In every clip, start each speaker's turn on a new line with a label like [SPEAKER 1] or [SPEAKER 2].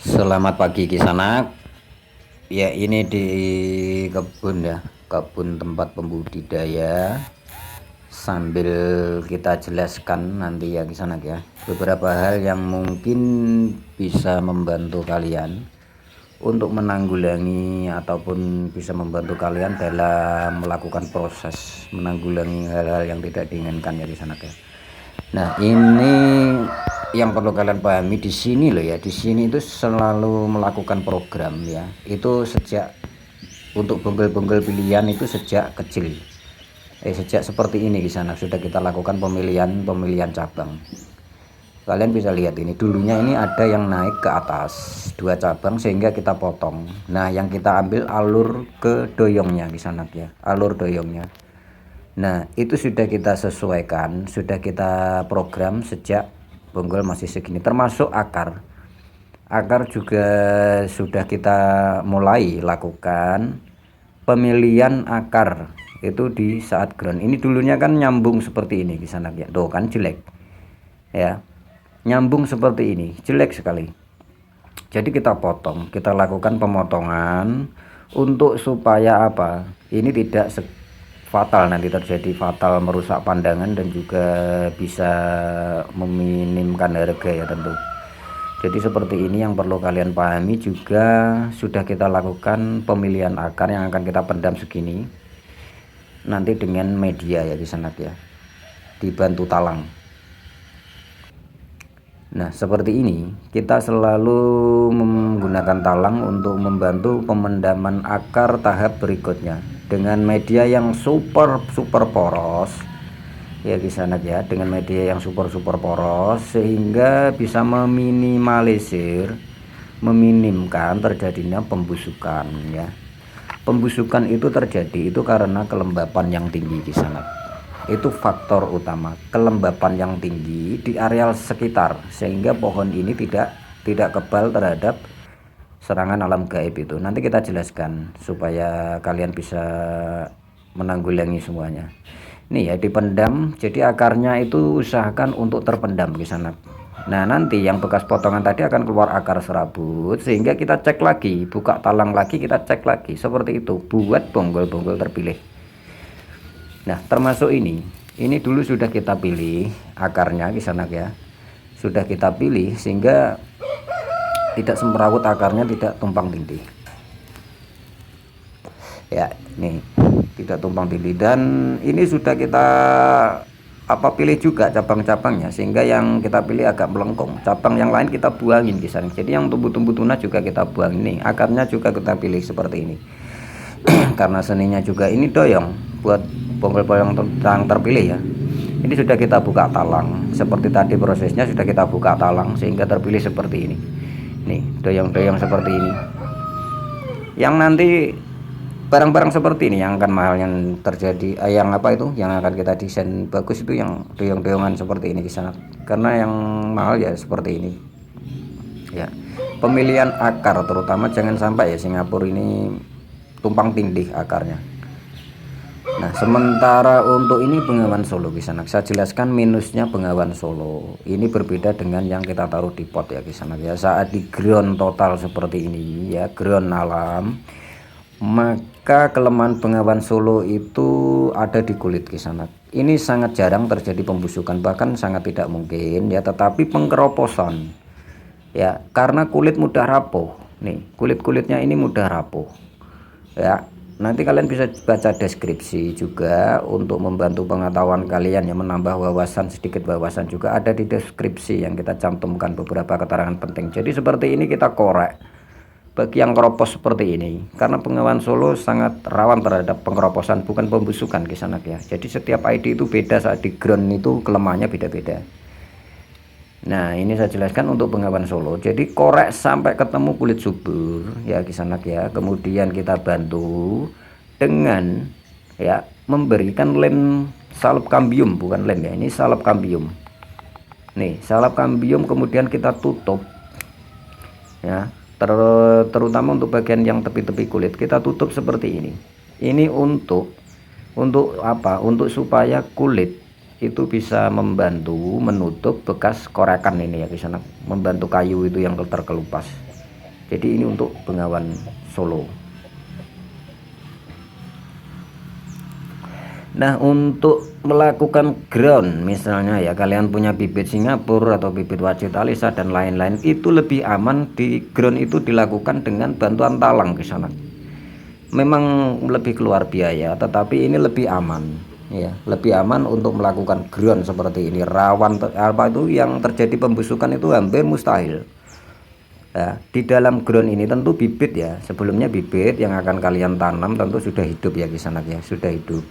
[SPEAKER 1] Selamat pagi Kisanak. Ya, ini di kebun ya, kebun tempat pembudidaya. Sambil kita jelaskan nanti ya Kisanak ya, beberapa hal yang mungkin bisa membantu kalian untuk menanggulangi ataupun bisa membantu kalian dalam melakukan proses menanggulangi hal-hal yang tidak diinginkan ya Kisanak ya. Nah, ini yang perlu kalian pahami di sini loh ya. Di sini itu selalu melakukan program ya. Itu sejak untuk bonggol-bonggol pilihan itu sejak kecil. Sejak seperti ini di sana sudah kita lakukan pemilihan cabang. Kalian bisa lihat ini dulunya ini ada yang naik ke atas 2 cabang sehingga kita potong. Nah, yang kita ambil alur ke doyongnya di sana ya, alur doyongnya. Nah, itu sudah kita sesuaikan, sudah kita program sejak bonggol masih segini, termasuk akar. Akar juga sudah kita mulai lakukan pemilihan akar itu di saat ground. Ini dulunya kan nyambung seperti ini di sana ya. Tuh kan jelek. Ya. Nyambung seperti ini, jelek sekali. Jadi kita potong, kita lakukan pemotongan untuk supaya apa? Ini tidak fatal nanti terjadi fatal, merusak pandangan dan juga bisa meminimkan harga ya tentu. Jadi seperti ini yang perlu kalian pahami. Juga sudah kita lakukan pemilihan akar yang akan kita pendam segini nanti dengan media ya di sana ya, dibantu talang. Nah, seperti ini kita selalu menggunakan talang untuk membantu pemendaman akar tahap berikutnya dengan media yang super poros ya di sana ya, dengan media yang super poros sehingga bisa meminimkan terjadinya pembusukan ya. Pembusukan itu terjadi itu karena kelembapan yang tinggi di sana. Itu faktor utama, kelembapan yang tinggi di areal sekitar sehingga pohon ini tidak kebal terhadap serangan alam gaib itu. Nanti kita jelaskan supaya kalian bisa menanggulangi semuanya. Nih ya, dipendam, jadi akarnya itu usahakan untuk terpendam di sana. Nah, nanti yang bekas potongan tadi akan keluar akar serabut sehingga kita cek lagi, buka talang lagi, kita cek lagi seperti itu buat bonggol-bonggol terpilih. Nah, termasuk ini dulu sudah kita pilih akarnya di sana ya, sudah kita pilih sehingga tidak semrawut, akarnya tidak tumpang tindih ya. Nih, tidak tumpang tindih, dan ini sudah kita pilih juga cabang-cabangnya sehingga yang kita pilih agak melengkung, cabang yang lain kita buangin di sana. Jadi yang tumbuh-tumbuh tunas juga kita buang. Ini akarnya juga kita pilih seperti ini. Karena seninya juga ini doyong buat bonggol-bonggol yang terpilih ya. Ini sudah kita buka talang seperti tadi, prosesnya sudah kita buka talang sehingga terpilih seperti ini. Nih, doyong-doyong seperti ini. Yang nanti barang-barang seperti ini yang akan mahal, yang terjadi yang yang akan kita desain bagus itu yang doyong-doyongan seperti ini di sana. Karena yang mahal ya seperti ini. Ya. Pemilihan akar terutama jangan sampai ya Singapura ini tumpang tindih akarnya. Nah, sementara untuk ini bengawan solo di sana, saya jelaskan minusnya bengawan solo. Ini berbeda dengan yang kita taruh di pot ya di sana ya. Saat di ground total seperti ini ya, ground alam, maka kelemahan bengawan solo itu ada di kulit di sana. Ini sangat jarang terjadi pembusukan, bahkan sangat tidak mungkin ya, tetapi pengkeroposan ya, karena kulit mudah rapuh. Nih, kulit-kulitnya ini mudah rapuh ya. Nanti kalian bisa baca deskripsi juga untuk membantu pengetahuan kalian, yang menambah wawasan, sedikit wawasan juga ada di deskripsi yang kita cantumkan beberapa keterangan penting. Jadi seperti ini kita korek bagi yang keropos seperti ini, karena bengawan solo sangat rawan terhadap pengkeroposan, bukan pembusukan ke sana ya. Jadi setiap ID itu beda, saat di ground itu kelemahannya beda-beda. Nah, ini saya jelaskan untuk bengawan solo. Jadi korek sampai ketemu kulit subur ya kisanak ya. Kemudian kita bantu dengan ya memberikan lem salep kambium, bukan lem ya, ini salep kambium. Nih, salep kambium kemudian kita tutup ya. Terutama untuk bagian yang tepi-tepi kulit kita tutup seperti ini. Ini untuk apa? Untuk supaya kulit itu bisa membantu menutup bekas korekan ini ya di sana, membantu kayu itu yang terkelupas. Jadi ini untuk Bengawan Solo. Nah, untuk melakukan ground misalnya ya, kalian punya bibit Singapura atau bibit wajit alisa dan lain-lain, itu lebih aman di ground itu dilakukan dengan bantuan talang di sana. Memang lebih keluar biaya, tetapi ini lebih aman ya, lebih aman untuk melakukan ground seperti ini. Rawan apa itu yang terjadi pembusukan itu hampir mustahil. Ya, di dalam ground ini tentu bibit ya, sebelumnya bibit yang akan kalian tanam tentu sudah hidup ya kisanak ya, sudah hidup.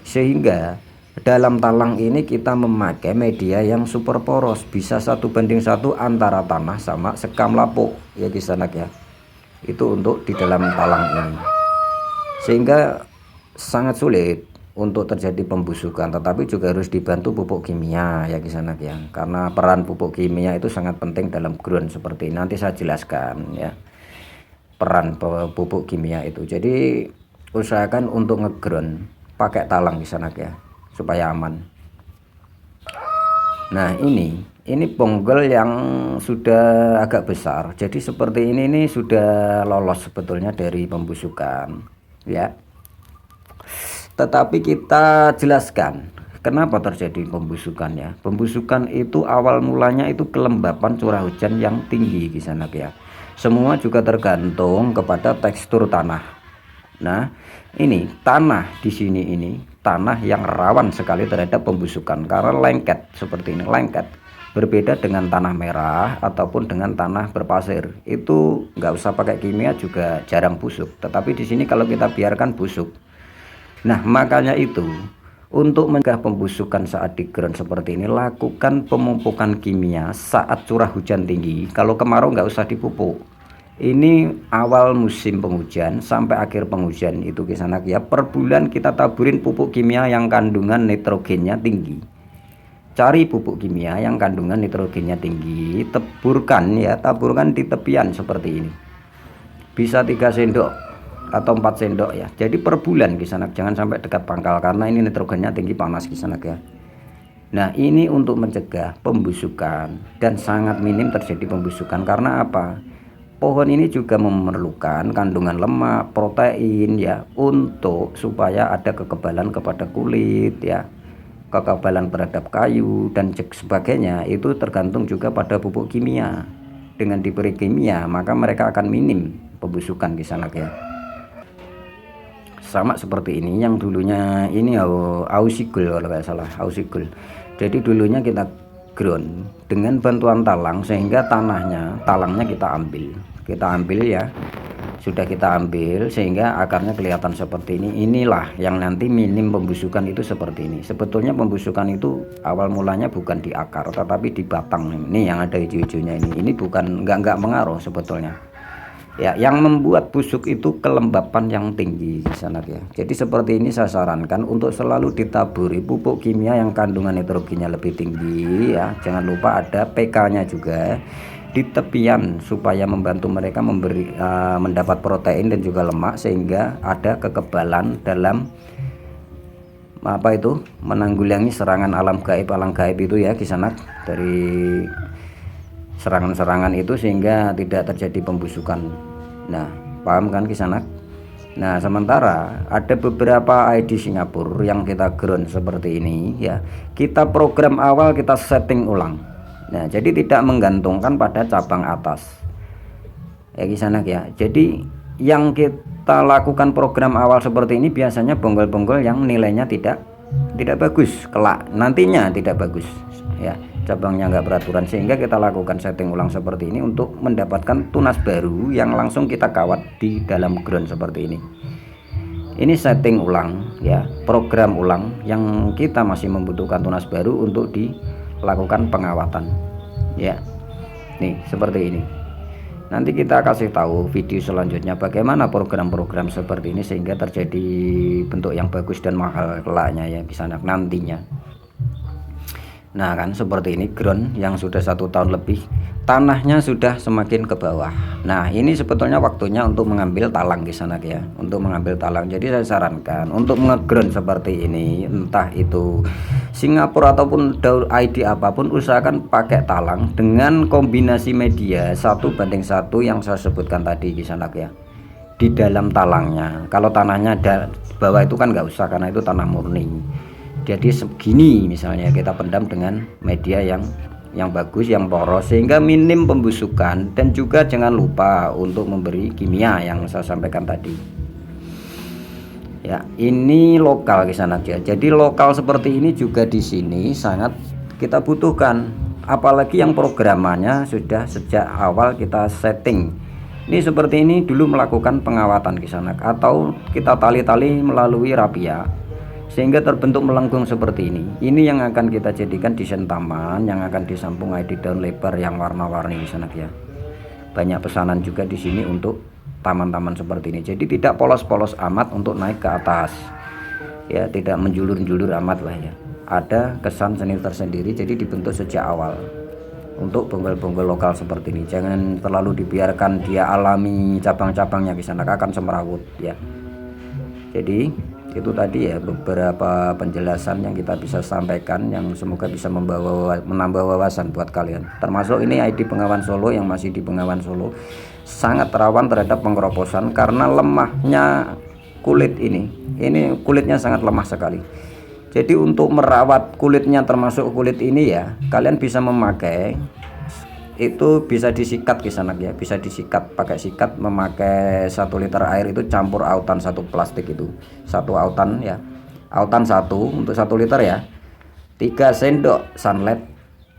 [SPEAKER 1] Sehingga dalam talang ini kita memakai media yang super poros, bisa 1:1 antara tanah sama sekam lapuk ya kisanak ya. Itu untuk di dalam talang ini, sehingga sangat sulit untuk terjadi pembusukan, tetapi juga harus dibantu pupuk kimia ya kisanak ya, karena peran pupuk kimia itu sangat penting dalam ground seperti ini. Nanti saya jelaskan ya peran pupuk kimia itu. Jadi usahakan untuk ngeground pakai talang kisanak ya, supaya aman. Nah, ini bonggol yang sudah agak besar, jadi seperti ini sudah lolos sebetulnya dari pembusukan ya. Tetapi kita jelaskan kenapa terjadi pembusukan ya. Pembusukan itu awal mulanya itu kelembapan curah hujan yang tinggi kisanak ya. Semua juga tergantung kepada tekstur tanah. Nah, ini tanah di sini, ini tanah yang rawan sekali terhadap pembusukan karena lengket seperti ini, lengket. Berbeda dengan tanah merah ataupun dengan tanah berpasir, itu nggak usah pakai kimia juga jarang busuk. Tetapi di sini kalau kita biarkan busuk. Nah, makanya itu untuk mencegah pembusukan saat di ground seperti ini, lakukan pemupukan kimia saat curah hujan tinggi. Kalau kemarau nggak usah dipupuk. Ini awal musim penghujan sampai akhir penghujan itu kisanak ya, per bulan kita taburin pupuk kimia yang kandungan nitrogennya tinggi. Cari pupuk kimia yang kandungan nitrogennya tinggi, taburkan ya, taburkan di tepian seperti ini. Bisa 3 sendok atau 4 sendok ya. Jadi per bulan kisanak, jangan sampai dekat pangkal karena ini nitrogennya tinggi, panas kisanak ya. Nah, ini untuk mencegah pembusukan dan sangat minim terjadi pembusukan. Karena apa? Pohon ini juga memerlukan kandungan lemak, protein ya, untuk supaya ada kekebalan kepada kulit ya, kekebalan terhadap kayu dan sebagainya. Itu tergantung juga pada pupuk kimia. Dengan diberi kimia maka mereka akan minim pembusukan kisanak ya. Sama seperti ini yang dulunya ini ausigul kalau nggak salah, ausigul. Jadi dulunya kita ground dengan bantuan talang, sehingga talangnya kita ambil ya, sudah kita ambil sehingga akarnya kelihatan seperti ini. Inilah yang nanti minim pembusukan itu seperti ini. Sebetulnya pembusukan itu awal mulanya bukan di akar tetapi di batang ini yang ada hijau-hijaunya ini bukan nggak mengaruh sebetulnya ya. Yang membuat busuk itu kelembapan yang tinggi di sana ya. Jadi seperti ini saya sarankan untuk selalu ditaburi pupuk kimia yang kandungan nitrogennya lebih tinggi ya. Jangan lupa ada PK-nya juga di tepian supaya membantu mereka mendapat protein dan juga lemak, sehingga ada kekebalan dalam apa itu, menanggulangi serangan alam gaib itu ya kisanak, dari serangan-serangan itu, sehingga tidak terjadi pembusukan. Nah, paham kan kisanak? Nah, sementara ada beberapa ID Singapura yang kita ground seperti ini ya, kita program awal kita setting ulang. Nah, jadi tidak menggantungkan pada cabang atas ya kisanak ya. Jadi yang kita lakukan program awal seperti ini biasanya bonggol-bonggol yang nilainya tidak bagus, kelak nantinya tidak bagus ya, cabangnya nggak beraturan, sehingga kita lakukan setting ulang seperti ini untuk mendapatkan tunas baru yang langsung kita kawat di dalam ground seperti ini. Ini setting ulang ya, program ulang yang kita masih membutuhkan tunas baru untuk dilakukan pengawatan ya. Nih seperti ini. Nanti kita kasih tahu video selanjutnya bagaimana program-program seperti ini sehingga terjadi bentuk yang bagus dan mahal kelaknya ya di sana nantinya. Nah kan seperti ini ground yang sudah 1 tahun lebih tanahnya sudah semakin ke bawah. Nah, ini sebetulnya waktunya untuk mengambil talang di sana ya, untuk mengambil talang. Jadi saya sarankan untuk ngeground seperti ini, entah itu Singapura ataupun daur ID apapun, usahakan pakai talang dengan kombinasi media 1:1 yang saya sebutkan tadi di sana ya, di dalam talangnya. Kalau tanahnya ada bawah itu kan nggak usah, karena itu tanah murni. Jadi segini misalnya kita pendam dengan media yang bagus, yang poros, sehingga minim pembusukan. Dan juga jangan lupa untuk memberi kimia yang saya sampaikan tadi ya. Ini lokal di sana aja. Jadi lokal seperti ini juga di sini sangat kita butuhkan, apalagi yang programannya sudah sejak awal kita setting. Ini seperti ini dulu melakukan pengawatan di sana, atau kita tali-tali melalui rapia sehingga terbentuk melengkung seperti ini. Ini yang akan kita jadikan desain taman yang akan disambung ID daun lebar yang warna-warni di sana ya. Banyak pesanan juga di sini untuk taman-taman seperti ini. Jadi tidak polos-polos amat untuk naik ke atas ya, tidak menjulur-julur amat lah ya. Ada kesan seni tersendiri, jadi dibentuk sejak awal untuk bonggol-bonggol lokal seperti ini. Jangan terlalu dibiarkan dia alami cabang-cabangnya di sana, akan semrawut ya. Jadi itu tadi ya beberapa penjelasan yang kita bisa sampaikan, yang semoga bisa menambah wawasan buat kalian. Termasuk ini ID Bengawan Solo yang masih di Bengawan Solo, sangat rawan terhadap pengeroposan karena lemahnya kulit ini kulitnya sangat lemah sekali. Jadi untuk merawat kulitnya, termasuk kulit ini ya, kalian bisa memakai itu, bisa disikat di sana ya, bisa disikat pakai sikat, memakai 1 liter air itu campur autan 1 plastik, itu 1 autan ya, autan 1 untuk 1 liter ya, 3 sendok sunlight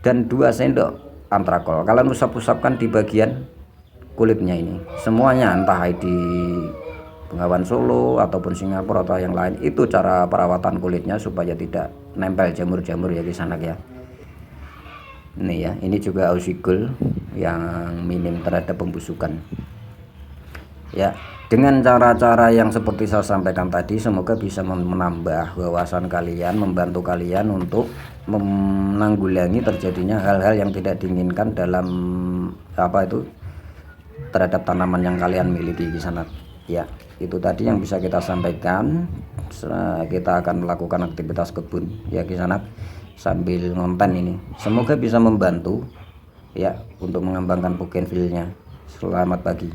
[SPEAKER 1] dan 2 sendok antrakol. Kalian usap-usapkan di bagian kulitnya ini semuanya, entah di Bengawan Solo ataupun Singapura atau yang lain. Itu cara perawatan kulitnya supaya tidak nempel jamur-jamur ya di sana ya. Ini ya, ini juga Ausigul yang minim terhadap pembusukan ya. Dengan cara-cara yang seperti saya sampaikan tadi, semoga bisa menambah wawasan kalian, membantu kalian untuk menanggulangi terjadinya hal-hal yang tidak diinginkan dalam terhadap tanaman yang kalian miliki di sana ya. Itu tadi yang bisa kita sampaikan. Kita akan melakukan aktivitas kebun ya di sana sambil ngonten ini. Semoga bisa membantu ya untuk mengembangkan bougainvillenya. Selamat pagi.